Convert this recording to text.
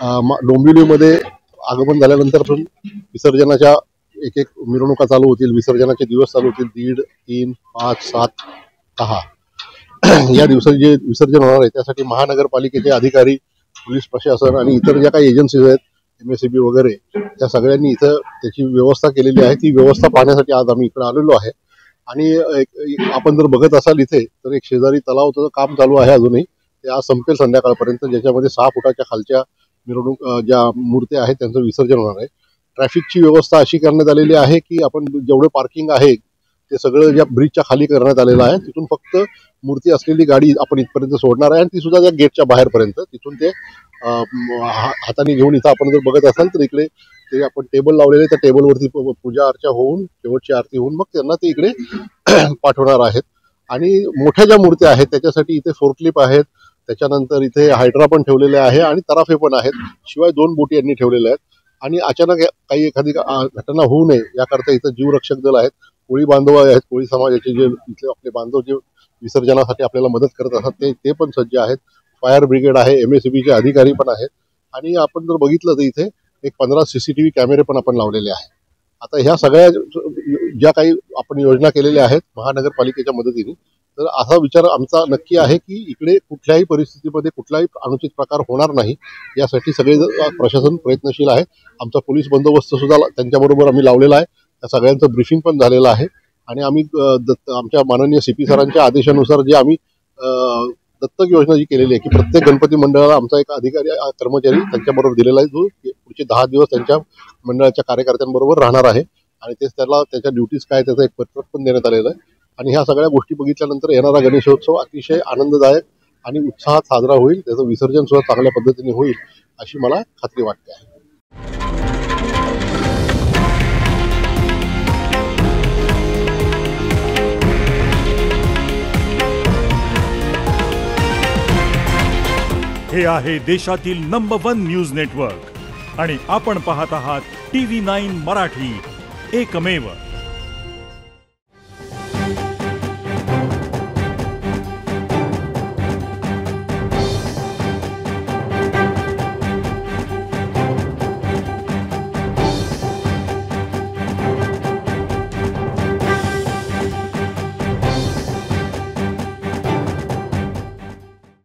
डोंबिवलीमध्ये आगमन झाल्यानंतर पण विसर्जनाच्या एक एक मिरवणुका चालू होतील, विसर्जनाचे दिवस चालू होतील 1, 3, 5, 7, 10 या दिवसात जे विसर्जन होणार आहे त्यासाठी महानगरपालिकेचे अधिकारी, पोलीस प्रशासन आणि इतर ज्या काही एजन्सीज आहेत MSEB वगैरे त्या सगळ्यांनी इथं त्याची व्यवस्था केलेली आहे। ती व्यवस्था पाहण्यासाठी आज आम्ही इकडे आलेलो आहे। आणि आपण जर बघत असाल इथे तर एक शेजारी तलावाचं काम चालू आहे अजूनही, ते आज संपेल संध्याकाळपर्यंत, ज्याच्यामध्ये 6 फुटाच्या खालच्या मिरवणूक ज्या मूर्त्या आहेत त्यांचं विसर्जन होणार आहे। ट्रॅफिकची व्यवस्था अशी करण्यात आलेली आहे की आपण जेवढे पार्किंग आहे ते सगळं ज्या ब्रिजच्या खाली करण्यात आलेलं आहे, तिथून फक्त मूर्ती असलेली गाडी आपण इथपर्यंत सोडणार आहे आणि ती सुद्धा त्या गेटच्या बाहेरपर्यंत, तिथून ते हाताने घेऊन इथं आपण जर बघत असाल तर इकडे ते आपण टेबल लावलेले, त्या टेबलवरती पूजा अर्चा होऊन शेवटची आरती होऊन मग त्यांना ते इकडे पाठवणार आहेत। आणि मोठ्या ज्या मूर्त्या आहेत त्याच्यासाठी इथे फोर्कलिफ्ट आहेत, त्याच्यानंतर इथे हायड्रा पण ठेवलेले आहे आणि तराफे पण आहेत, शिवाय 2 बोटी यांनी ठेवलेल्या आहेत। आणि अचानक काही एखादी घटना होऊ नये याकरता इथं जीवरक्षक दल आहेत, कोळी बांधव आहेत, कोळी समाजाचे जे इथले आपले बांधव जे विसर्जनासाठी आपल्याला मदत करत असतात ते पण सज्ज आहेत। फायर ब्रिगेड आहे, MSEBचे अधिकारी पण आहेत। आणि आपण जर बघितलं तर इथे एक 15 CCTV कॅमेरे पण आपण लावलेले आहेत। आता ह्या सगळ्या ज्या काही आपण योजना केलेल्या आहेत महानगरपालिकेच्या मदतीने, तर असा विचार आमचा नक्की आहे की इकडे कुठल्याही परिस्थितीमध्ये कुठलाही अनुचित प्रकार होणार नाही यासाठी सगळे प्रशासन प्रयत्नशील आहे। आमचा पोलीस बंदोबस्त सुद्धा त्यांच्याबरोबर आम्ही लावलेला आहे, त्या सगळ्यांचं ब्रीफिंग पण झालेलं आहे। आणि आम्ही आमच्या माननीय CP सरांच्या आदेशानुसार जे आम्ही दत्तक योजना जी केलेली आहे की प्रत्येक गणपती मंडळाला आमचा एक अधिकारी कर्मचारी त्यांच्याबरोबर दिलेला आहे, जो पुढचे 10 दिवस त्यांच्या मंडळाच्या कार्यकर्त्यांबरोबर राहणार आहे आणि तेच त्याला त्याच्या ड्युटीज काय त्याचं एक पत्रक पण देण्यात आलेलं आहे। आणि ह्या सगळ्या गोष्टी बघितल्यानंतर येणारा गणेशोत्सव अतिशय आनंददायक आणि उत्साहात साजरा होईल, त्याचं विसर्जन सुद्धा चांगल्या पद्धतीने होईल अशी मला खात्री वाटते आहे। हे आहे देशातील नंबर 1 न्यूज नेटवर्क आणि आपण पाहत आहात TV9 मराठी, एकमेव।